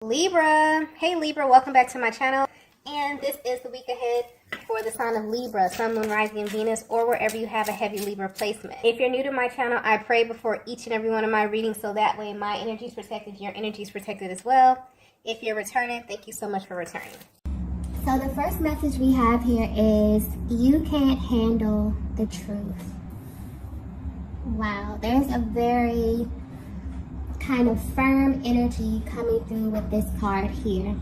Libra. Hey Libra, welcome back to my channel. And this is the week ahead for the sign of Libra, Sun, Moon, Rising, and Venus, or wherever you have a heavy Libra placement. If you're new to my channel, I pray before each and every one of my readings so that way my energy is protected, your energy is protected as well. If you're returning, thank you so much for returning. So the first message we have here is, you can't handle the truth. Wow, there's a very kind of firm energy coming through with this card here,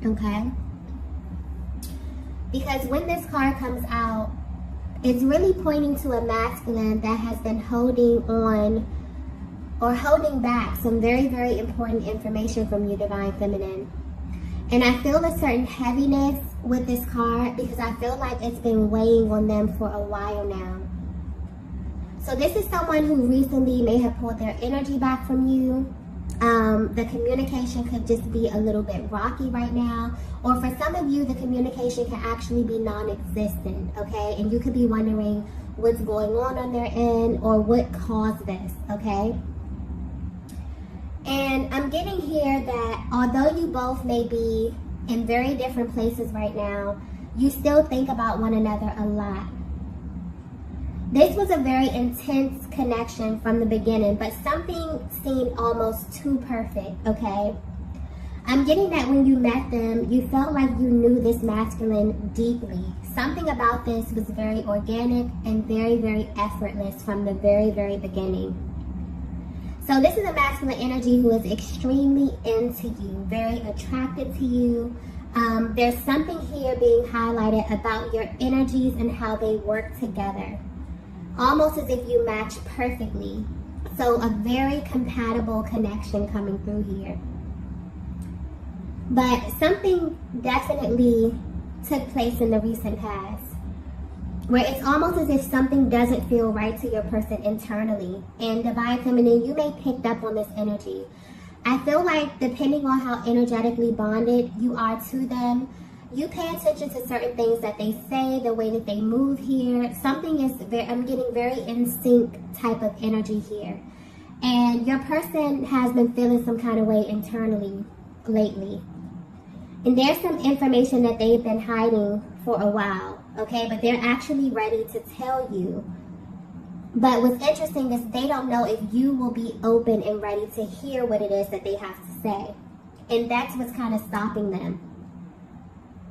okay? Because when this card comes out, it's really pointing to a masculine that has been holding on or holding back some very, very important information from you, Divine Feminine. And I feel a certain heaviness with this card because I feel like it's been weighing on them for a while now. So this is someone who recently may have pulled their energy back from you. The communication could just be a little bit rocky right now. Or for some of you, the communication can actually be non-existent, okay? And you could be wondering what's going on their end or what caused this, okay? And I'm getting here that although you both may be in very different places right now, you still think about one another a lot. This was a very intense connection from the beginning, but something seemed almost too perfect, okay? I'm getting that when you met them, you felt like you knew this masculine deeply. Something about this was very organic and very, very effortless from the very, very beginning. So this is a masculine energy who is extremely into you, very attracted to you. There's something here being highlighted about your energies and how they work together. Almost as if you match perfectly. So a very compatible connection coming through here. But something definitely took place in the recent past where it's almost as if something doesn't feel right to your person internally. And Divine Feminine, you may have picked up on this energy. I feel like depending on how energetically bonded you are to them, you pay attention to certain things that they say, the way that they move here. Something is, I'm getting very in sync type of energy here. And your person has been feeling some kind of way internally lately. And there's some information that they've been hiding for a while, okay? But they're actually ready to tell you. But what's interesting is they don't know if you will be open and ready to hear what it is that they have to say. And that's what's kind of stopping them.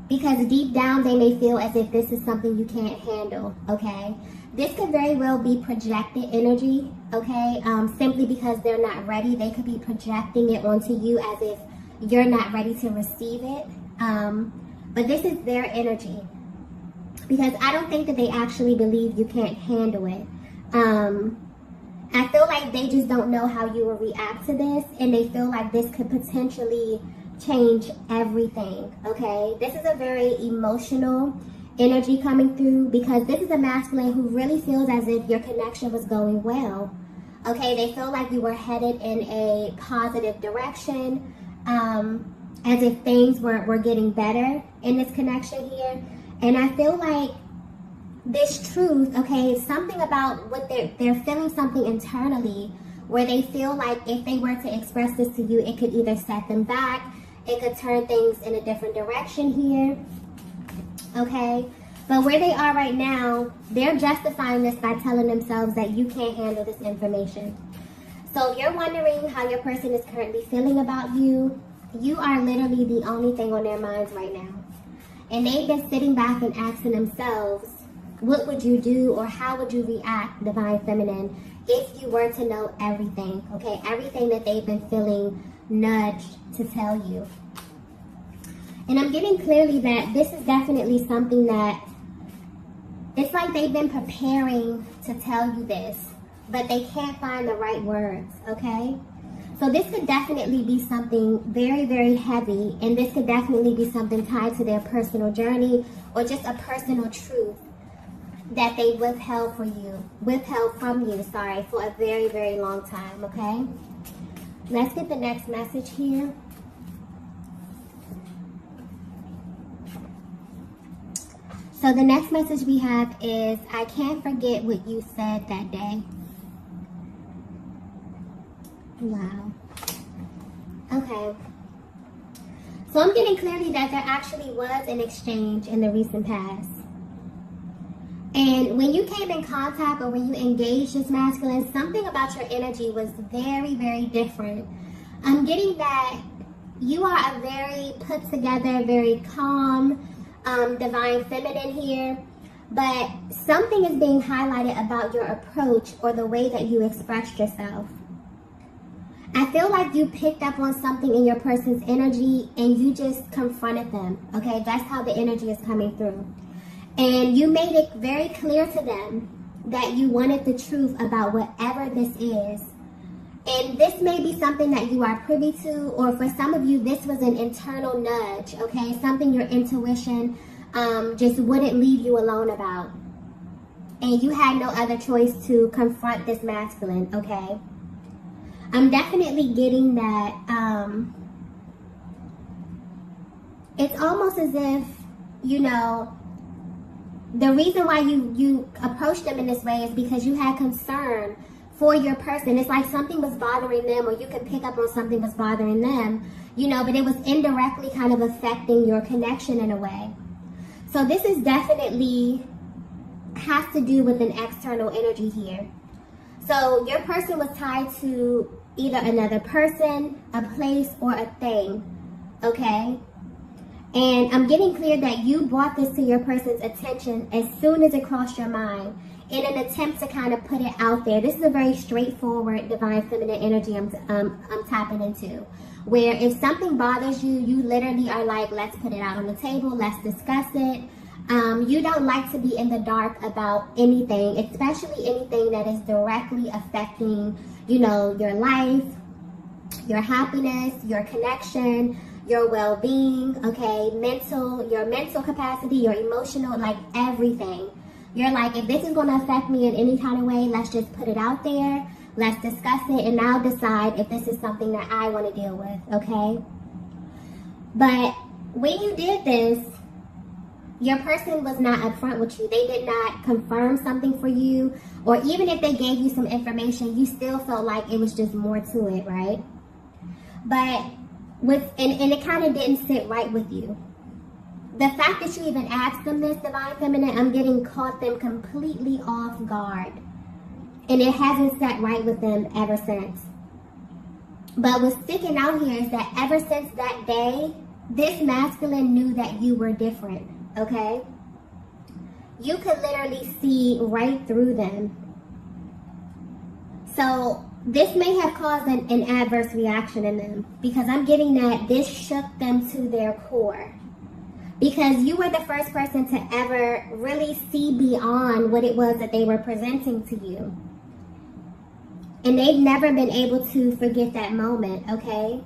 Because deep down, they may feel as if this is something you can't handle, okay? This could very well be projected energy, okay? Simply because they're not ready. They could be projecting it onto you as if you're not ready to receive it. But this is their energy. Because I don't think that they actually believe you can't handle it. I feel like they just don't know how you will react to this. And they feel like this could potentially change everything, okay? This is a very emotional energy coming through because this is a masculine who really feels as if your connection was going well, okay? They feel like you were headed in a positive direction, as if things were getting better in this connection here. And I feel like this truth, okay, something about what they're feeling something internally where they feel like if they were to express this to you, it could either set them back, it could turn things in a different direction here, okay? But where they are right now, they're justifying this by telling themselves that you can't handle this information. So if you're wondering how your person is currently feeling about you, you are literally the only thing on their minds right now. And they've been sitting back and asking themselves, what would you do or how would you react, Divine Feminine, if you were to know everything, okay? Everything that they've been feeling nudged to tell you. And I'm getting clearly that this is definitely something that it's like they've been preparing to tell you this, but they can't find the right words, okay? So this could definitely be something very, very heavy, and this could definitely be something tied to their personal journey or just a personal truth that they withheld from you, for a very, very long time, okay? Let's get the next message here. So the next message we have is, I can't forget what you said that day. Wow. Okay. So I'm getting clearly that there actually was an exchange in the recent past. And when you came in contact or when you engaged this masculine, something about your energy was very, very different. I'm getting that you are a very put together, very calm, divine feminine here. But something is being highlighted about your approach or the way that you expressed yourself. I feel like you picked up on something in your person's energy and you just confronted them. Okay, that's how the energy is coming through. And you made it very clear to them that you wanted the truth about whatever this is. And this may be something that you are privy to, or for some of you, this was an internal nudge, okay? Something your intuition just wouldn't leave you alone about. And you had no other choice to confront this masculine, okay? I'm definitely getting that it's almost as if, you know, the reason why you approached them in this way is because you had concern for your person. It's like something was bothering them, or you could pick up on something was bothering them, you know, but it was indirectly kind of affecting your connection in a way. So this is definitely has to do with an external energy here. So your person was tied to either another person, a place, or a thing, okay? And I'm getting clear that you brought this to your person's attention as soon as it crossed your mind in an attempt to kind of put it out there. This is a very straightforward divine feminine energy I'm tapping into. Where if something bothers you, you literally are like, let's put it out on the table, let's discuss it. You don't like to be in the dark about anything, especially anything that is directly affecting, you know, your life, your happiness, your connection, your well-being, okay, your mental capacity, your emotional, like everything. You're like, if this is going to affect me in any kind of way, let's just put it out there, let's discuss it, and now decide if this is something that I want to deal with, okay? But when you did this, your person was not upfront with you. They did not confirm something for you, or even if they gave you some information, you still felt like it was just more to it, right? But and it kind of didn't sit right with you. The fact that you even asked them this, divine feminine, I'm getting caught them completely off guard. And it hasn't sat right with them ever since. But what's sticking out here is that ever since that day, this masculine knew that you were different, okay? You could literally see right through them. So this may have caused an adverse reaction in them, because I'm getting that this shook them to their core. Because you were the first person to ever really see beyond what it was that they were presenting to you. And they've never been able to forget that moment, okay?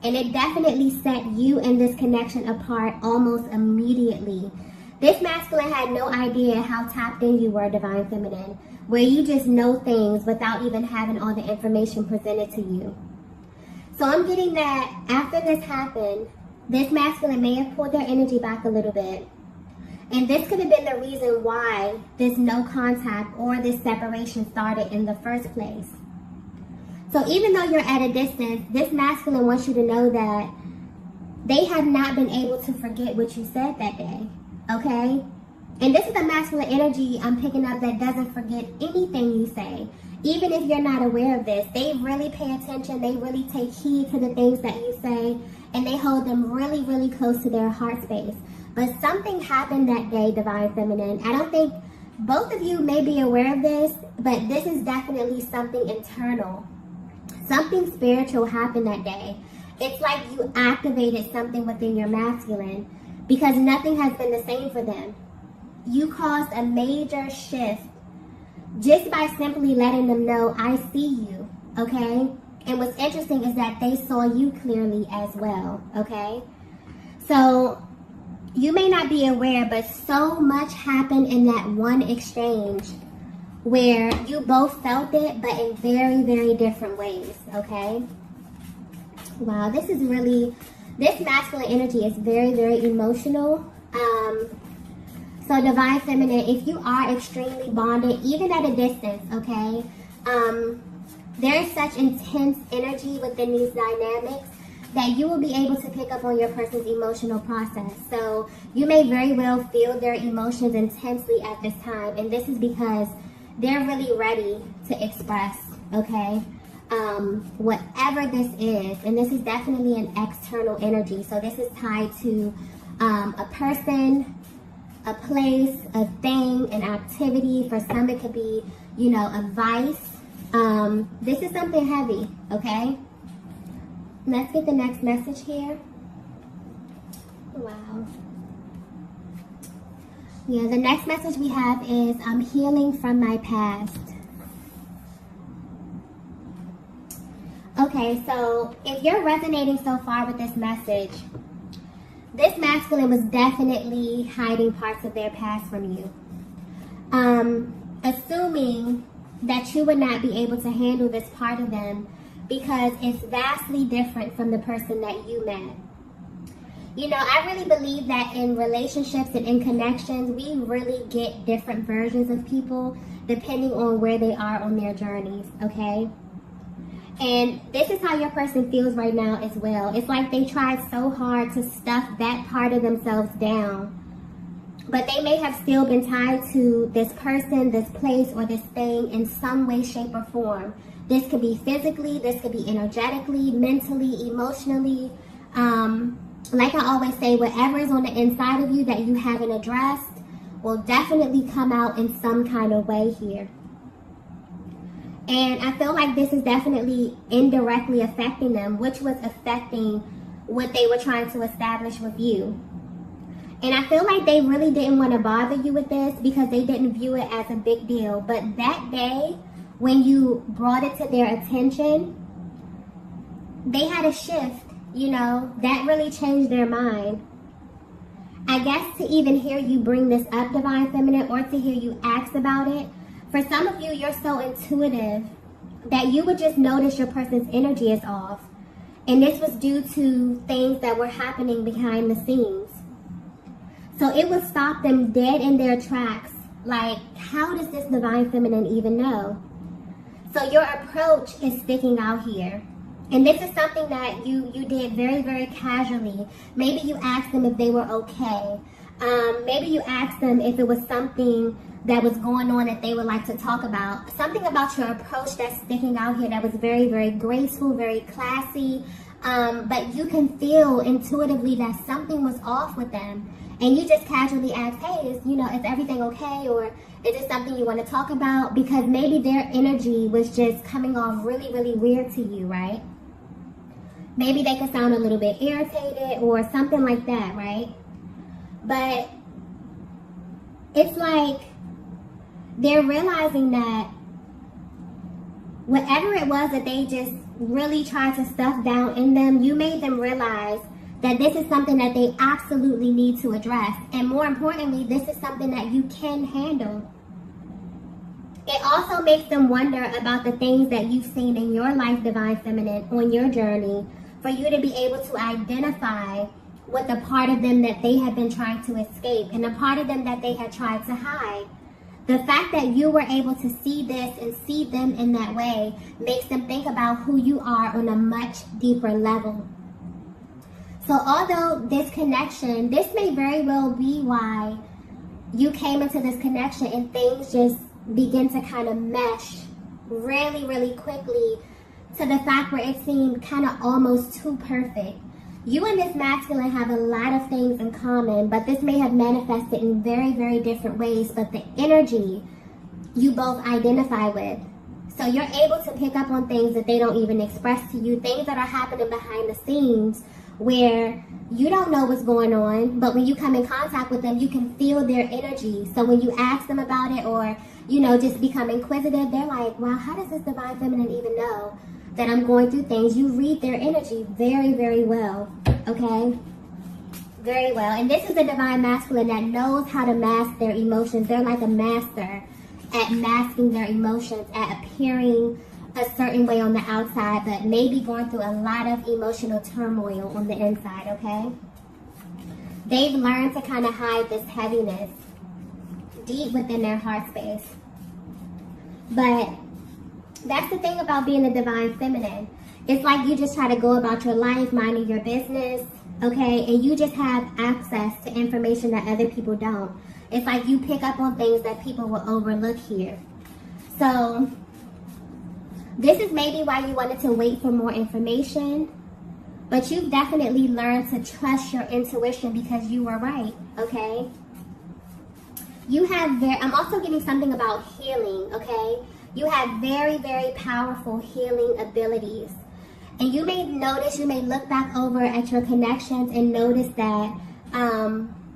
And it definitely set you and this connection apart almost immediately. This masculine had no idea how tapped in you were, divine feminine, where you just know things without even having all the information presented to you. So I'm getting that after this happened, this masculine may have pulled their energy back a little bit. And this could have been the reason why this no contact or this separation started in the first place. So even though you're at a distance, this masculine wants you to know that they have not been able to forget what you said that day, okay? And this is the masculine energy I'm picking up that doesn't forget anything you say. Even if you're not aware of this, they really pay attention, they really take heed to the things that you say, and they hold them really, really close to their heart space. But something happened that day, divine feminine. I don't think both of you may be aware of this, but this is definitely something internal. Something spiritual happened that day. It's like you activated something within your masculine, because nothing has been the same for them. You caused a major shift just by simply letting them know, I see you, okay? And what's interesting is that they saw you clearly as well, okay? So you may not be aware, but so much happened in that one exchange where you both felt it, but in very, very different ways, okay? Wow, this masculine energy is very, very emotional. So divine feminine, if you are extremely bonded, even at a distance, okay, there is such intense energy within these dynamics that you will be able to pick up on your person's emotional process. So you may very well feel their emotions intensely at this time, and this is because they're really ready to express, okay? Whatever this is, and this is definitely an external energy. So this is tied to a person, a place, a thing, an activity. For some, it could be, you know, a vice. This is something heavy, okay? Let's get the next message here. Wow. Yeah, the next message we have is, I'm healing from my past. Okay, so if you're resonating so far with this message, this masculine was definitely hiding parts of their past from you. Assuming that you would not be able to handle this part of them because it's vastly different from the person that you met. You know, I really believe that in relationships and in connections, we really get different versions of people depending on where they are on their journeys, okay? And this is how your person feels right now as well. It's like they tried so hard to stuff that part of themselves down. But they may have still been tied to this person, this place, or this thing in some way, shape, or form. This could be physically, this could be energetically, mentally, emotionally. Like I always say, whatever is on the inside of you that you haven't addressed will definitely come out in some kind of way here. And I feel like this is definitely indirectly affecting them, which was affecting what they were trying to establish with you. And I feel like they really didn't want to bother you with this because they didn't view it as a big deal. But that day, when you brought it to their attention, they had a shift, you know, that really changed their mind. I guess to even hear you bring this up, Divine Feminine, or to hear you ask about it, for some of you, you're so intuitive that you would just notice your person's energy is off. And this was due to things that were happening behind the scenes. So it would stop them dead in their tracks. Like, how does this Divine Feminine even know? So your approach is sticking out here. And this is something that you did very, very casually. Maybe you asked them if they were okay. Maybe you asked them if it was something that was going on that they would like to talk about. Something about your approach that's sticking out here that was very, very graceful, very classy. But you can feel intuitively that something was off with them. And you just casually ask, hey, is everything okay? Or is it something you want to talk about? Because maybe their energy was just coming off really, really weird to you, right? Maybe they could sound a little bit irritated or something like that, right? But it's like they're realizing that whatever it was that they just really tried to stuff down in them, you made them realize that this is something that they absolutely need to address. And more importantly, this is something that you can handle. It also makes them wonder about the things that you've seen in your life, Divine Feminine, on your journey, for you to be able to identify with the part of them that they had been trying to escape and the part of them that they had tried to hide. The fact that you were able to see this and see them in that way makes them think about who you are on a much deeper level. So although this connection, this may very well be why you came into this connection and things just begin to kind of mesh really, really quickly to the fact where it seemed kind of almost too perfect. You and this masculine have a lot of things in common, but this may have manifested in very, very different ways, but the energy you both identify with. So you're able to pick up on things that they don't even express to you, things that are happening behind the scenes where you don't know what's going on, but when you come in contact with them, you can feel their energy. So when you ask them about it or, just become inquisitive, they're like, wow, how does this Divine Feminine even know that I'm going through things? You read their energy very, very well, okay? Very well. And this is a Divine Masculine that knows how to mask their emotions. They're like a master at masking their emotions, at appearing a certain way on the outside, but maybe going through a lot of emotional turmoil on the inside, okay? They've learned to kind of hide this heaviness deep within their heart space. But that's the thing about being a Divine Feminine. It's like you just try to go about your life, minding your business, okay? And you just have access to information that other people don't. It's like you pick up on things that people will overlook here. So this is maybe why you wanted to wait for more information, but you've definitely learned to trust your intuition because you were right, okay? You have I'm also getting something about healing, okay? You have very, very powerful healing abilities. And you may notice, you may look back over at your connections and notice that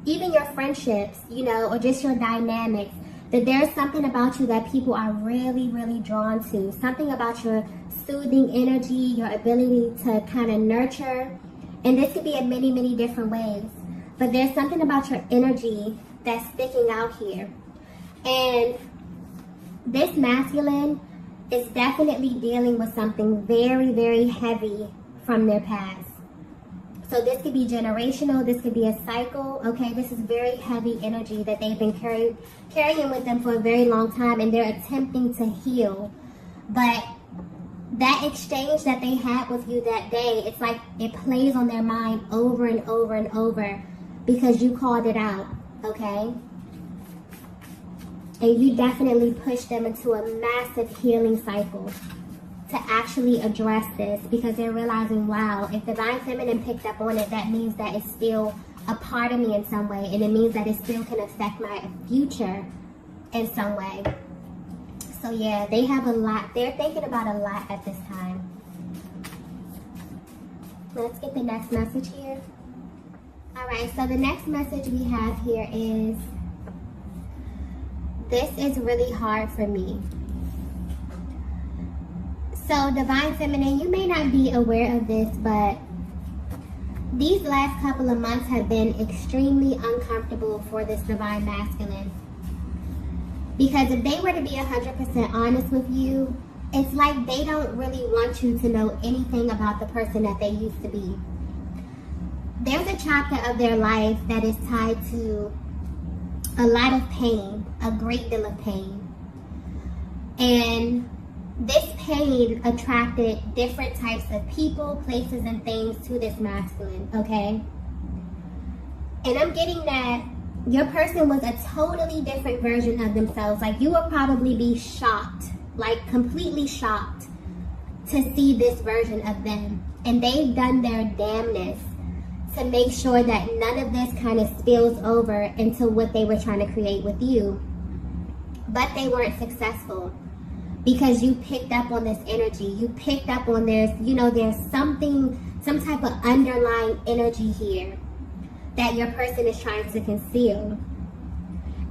even your friendships, you know, or just your dynamics, that there's something about you that people are really, really drawn to. Something about your soothing energy, your ability to kind of nurture. And this could be in many, many different ways. But there's something about your energy that's sticking out here. And this masculine is definitely dealing with something very, very heavy from their past. So this could be generational, this could be a cycle, okay? This is very heavy energy that they've been carrying with them for a very long time, and they're attempting to heal. But that exchange that they had with you that day, it's like it plays on their mind over and over and over because you called it out, okay? And you definitely push them into a massive healing cycle to actually address this, because they're realizing, wow, if Divine Feminine picked up on it, that means that it's still a part of me in some way, and it means that it still can affect my future in some way. So yeah, they have a lot. They're thinking about a lot at this time. Let's get the next message here. All right, so the next message we have here is, this is really hard for me. So Divine Feminine, you may not be aware of this, but these last couple of months have been extremely uncomfortable for this Divine Masculine. Because if they were to be 100% honest with you, it's like they don't really want you to know anything about the person that they used to be. There's a chapter of their life that is tied to a lot of pain, a great deal of pain. And this pain attracted different types of people, places, and things to this masculine, okay? And I'm getting that your person was a totally different version of themselves. Like, you will probably be shocked, like completely shocked, to see this version of them. And they've done their damnness to make sure that none of this kind of spills over into what they were trying to create with you. But they weren't successful because you picked up on this energy. You picked up on there's some type of underlying energy here that your person is trying to conceal.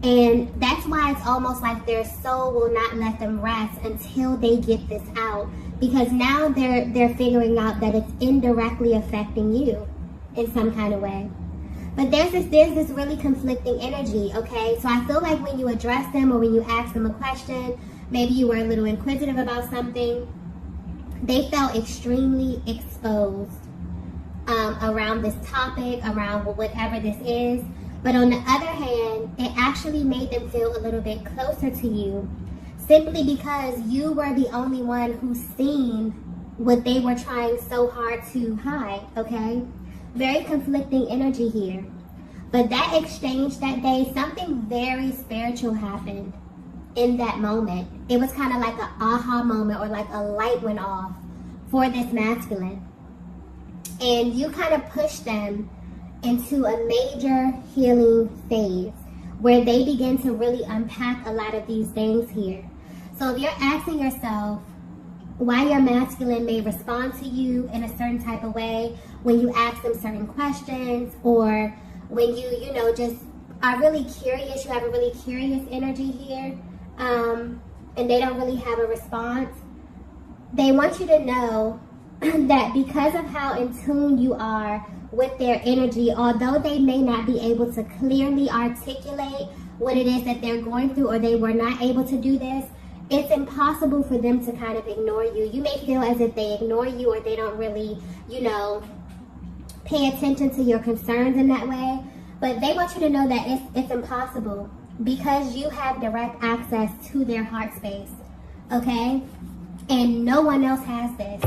And that's why it's almost like their soul will not let them rest until they get this out. Because now they're figuring out that it's indirectly affecting you in some kind of way. But there's this really conflicting energy, okay? So I feel like when you address them or when you ask them a question, maybe you were a little inquisitive about something, they felt extremely exposed around this topic, around whatever this is. But on the other hand, it actually made them feel a little bit closer to you, simply because you were the only one who's seen what they were trying so hard to hide, okay? Very conflicting energy here. But that exchange that day, something very spiritual happened in that moment. It was kind of like an aha moment, or like a light went off for this masculine. And you kind of pushed them into a major healing phase where they begin to really unpack a lot of these things here. So if you're asking yourself why your masculine may respond to you in a certain type of way when you ask them certain questions, or when you just are really curious, you have a really curious energy here, and they don't really have a response, they want you to know that because of how in tune you are with their energy, although they may not be able to clearly articulate what it is that they're going through, or they were not able to do this, it's impossible for them to kind of ignore you. You may feel as if they ignore you, or they don't really, pay attention to your concerns in that way. But they want you to know that it's impossible, because you have direct access to their heart space, okay? And no one else has this.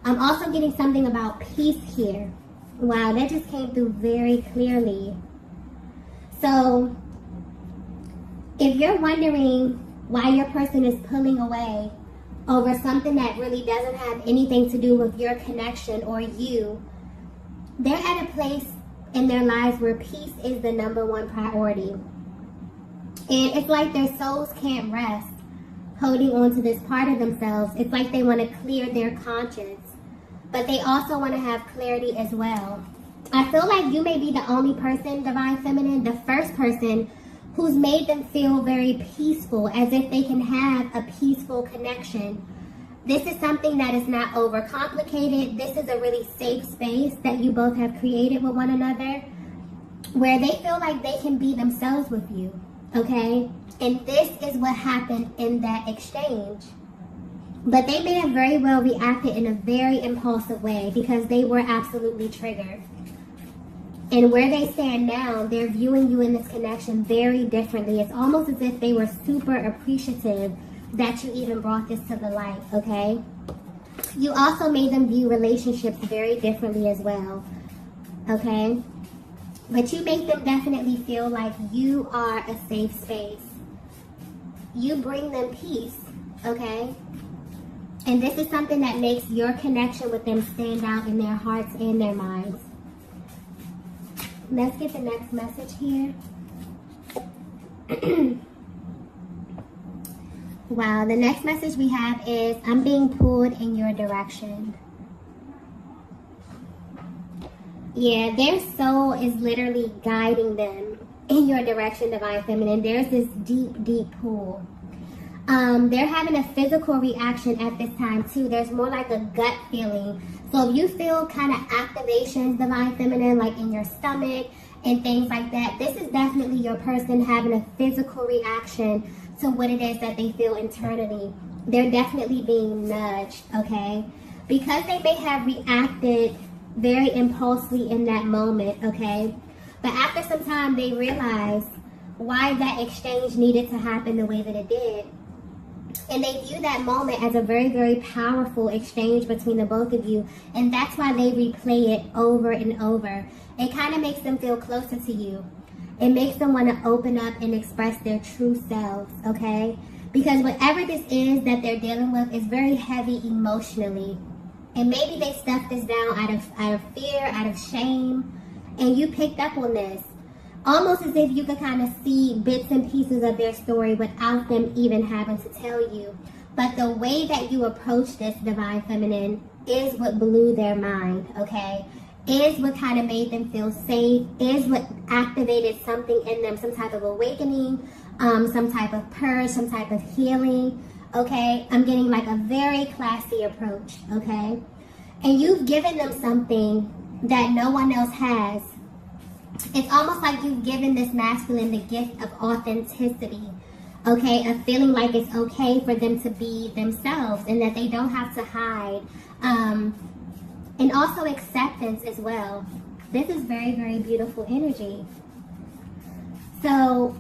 I'm also getting something about peace here. Wow, that just came through very clearly. So, if you're wondering why your person is pulling away over something that really doesn't have anything to do with your connection or you, they're at a place in their lives where peace is the number one priority. And it's like their souls can't rest holding on to this part of themselves. It's like they want to clear their conscience, but they also want to have clarity as well. I feel like you may be the only person, Divine Feminine, the first person who's made them feel very peaceful, as if they can have a peaceful connection. This is something that is not overcomplicated. This is a really safe space that you both have created with one another, where they feel like they can be themselves with you, okay? And this is what happened in that exchange. But they may have very well reacted in a very impulsive way because they were absolutely triggered. And where they stand now, they're viewing you in this connection very differently. It's almost as if they were super appreciative that you even brought this to the light, okay? You also made them view relationships very differently as well, okay? But you make them definitely feel like you are a safe space. You bring them peace, okay? And this is something that makes your connection with them stand out in their hearts and their minds. Let's get the next message here. Wow, the next message we have is, I'm being pulled in your direction. Yeah, their soul is literally guiding them in your direction, Divine Feminine. There's this deep, deep pull. They're having a physical reaction at this time too. There's more like a gut feeling. So if you feel kind of activations, Divine Feminine, like in your stomach and things like that, this is definitely your person having a physical reaction to what it is that they feel internally. They're definitely being nudged, okay? Because they may have reacted very impulsively in that moment, okay? But after some time, they realize why that exchange needed to happen the way that it did. And they view that moment as a very, very powerful exchange between the both of you. And that's why they replay it over and over. It kind of makes them feel closer to you. It makes them want to open up and express their true selves, okay? Because whatever this is that they're dealing with is very heavy emotionally. And maybe they stuffed this down out of fear, out of shame. And you picked up on this. Almost as if you could kind of see bits and pieces of their story without them even having to tell you. But the way that you approach this, Divine Feminine, is what blew their mind, okay? Is what kind of made them feel safe, is what activated something in them, some type of awakening, some type of purge, some type of healing, okay? I'm getting like a very classy approach, okay? And you've given them something that no one else has. It's almost like you've given this masculine the gift of authenticity, okay? Of feeling like it's okay for them to be themselves and that they don't have to hide. And also acceptance as well. This is very, very beautiful energy. So,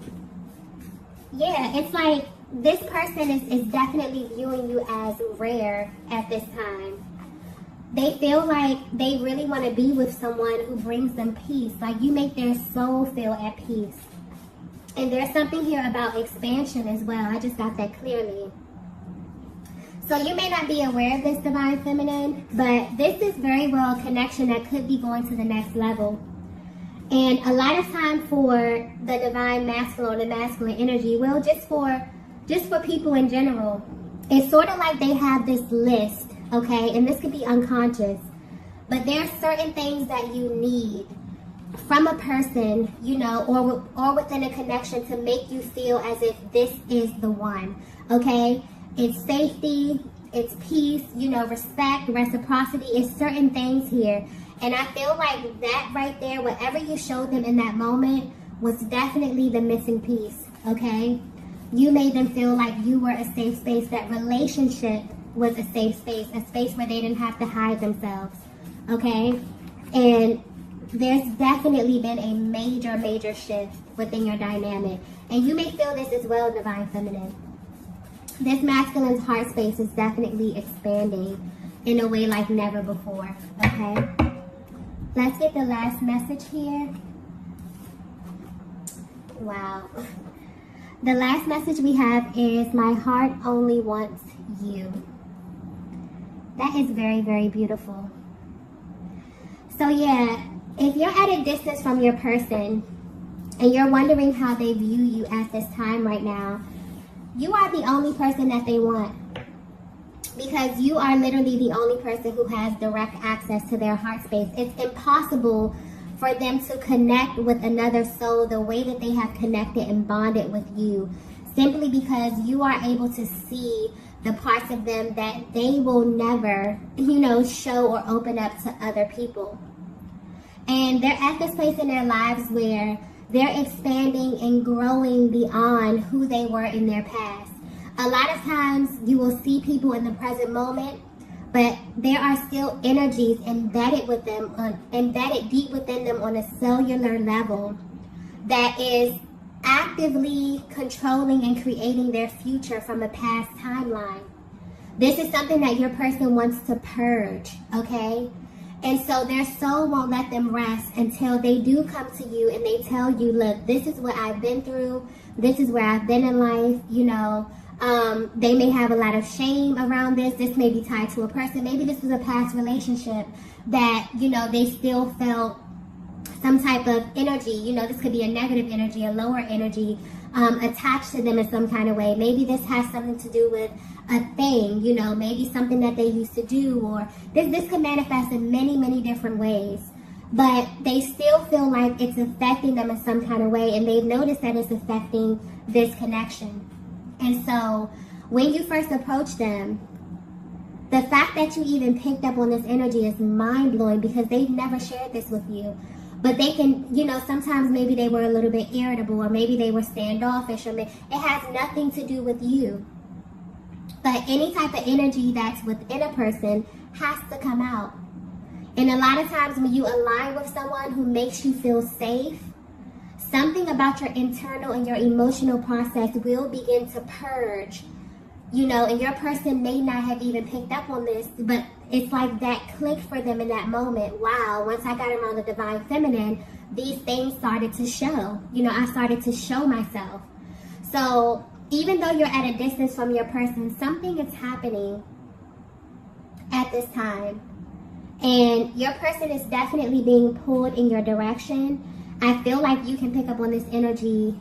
yeah, it's like this person is definitely viewing you as rare at this time. They feel like they really want to be with someone who brings them peace. Like you make their soul feel at peace. And there's something here about expansion as well. I just got that clearly. So you may not be aware of this, Divine Feminine, but this is very well a connection that could be going to the next level. And a lot of time for the Divine Masculine or the masculine energy, well, just for people in general, it's sort of like they have this list, okay? And this could be unconscious, but there are certain things that you need from a person, you know, or within a connection to make you feel as if this is the one, okay? It's safety, it's peace, you know, respect, reciprocity. It's certain things here. And I feel like that right there, whatever you showed them in that moment, was definitely the missing piece, okay? You made them feel like you were a safe space. That relationship was a safe space, a space where they didn't have to hide themselves, okay? And there's definitely been a major, major shift within your dynamic. And you may feel this as well, Divine Feminine. This masculine's heart space is definitely expanding. in a way like never before, okay? Let's get the last message here. Wow. The last message we have is, my heart only wants you. That is very, very beautiful. So yeah, if you're at a distance from your person and you're wondering how they view you at this time right now, you are the only person that they want. Because you are literally the only person who has direct access to their heart space. It's impossible for them to connect with another soul the way that they have connected and bonded with you, simply because you are able to see the parts of them that they will never, show or open up to other people. And they're at this place in their lives where they're expanding and growing beyond who they were in their past. A lot of times you will see people in the present moment, but there are still energies embedded with them, embedded deep within them on a cellular level that is actively controlling and creating their future from a past timeline. This is something that your person wants to purge, okay? And so their soul won't let them rest until they do come to you and they tell you, look, this is what I've been through. This is where I've been in life, They may have a lot of shame around this. This may be tied to a person. Maybe this was a past relationship that, they still felt some type of energy. This could be a negative energy, a lower energy attached to them in some kind of way. Maybe this has something to do with a thing, maybe something that they used to do, or this could manifest in many, many different ways. But they still feel like it's affecting them in some kind of way, and they've noticed that it's affecting this connection. And so when you first approach them, the fact that you even picked up on this energy is mind-blowing, because they've never shared this with you. But they can, sometimes maybe they were a little bit irritable, or maybe they were standoffish, or it has nothing to do with you. But any type of energy that's within a person has to come out. And a lot of times when you align with someone who makes you feel safe, something about your internal and your emotional process will begin to purge, and your person may not have even picked up on this, but it's like that clicked for them in that moment. Wow, once I got around the divine feminine, these things started to show. I started to show myself. So even though you're at a distance from your person, something is happening at this time. And your person is definitely being pulled in your direction. I feel like you can pick up on this energy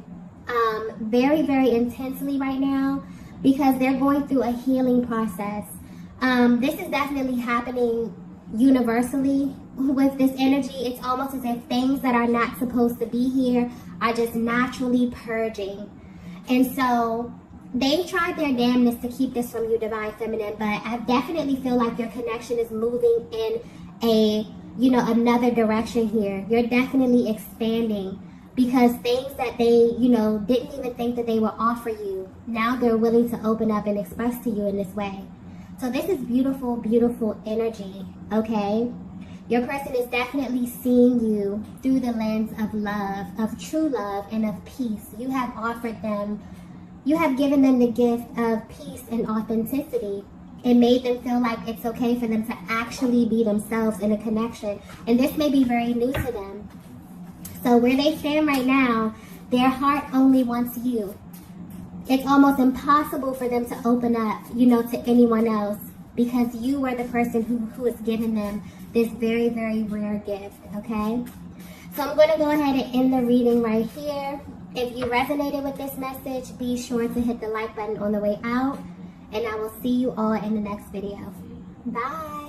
very, very intensely right now, because they're going through a healing process. This is definitely happening universally with this energy. It's almost as if things that are not supposed to be here are just naturally purging. And so they tried their damnness to keep this from you, divine feminine, but I definitely feel like your connection is moving in another direction here. You're definitely expanding, because things that they, didn't even think that they would offer you, now they're willing to open up and express to you in this way. So this is beautiful, beautiful energy, okay? Your person is definitely seeing you through the lens of love, of true love, and of peace. You have offered them, you have given them the gift of peace and authenticity. It made them feel like it's okay for them to actually be themselves in a connection. And this may be very new to them. So where they stand right now, their heart only wants you. It's almost impossible for them to open up, to anyone else, because you were the person who has given them this very, very rare gift, okay? So I'm going to go ahead and end the reading right here. If you resonated with this message, be sure to hit the like button on the way out. And I will see you all in the next video. Bye.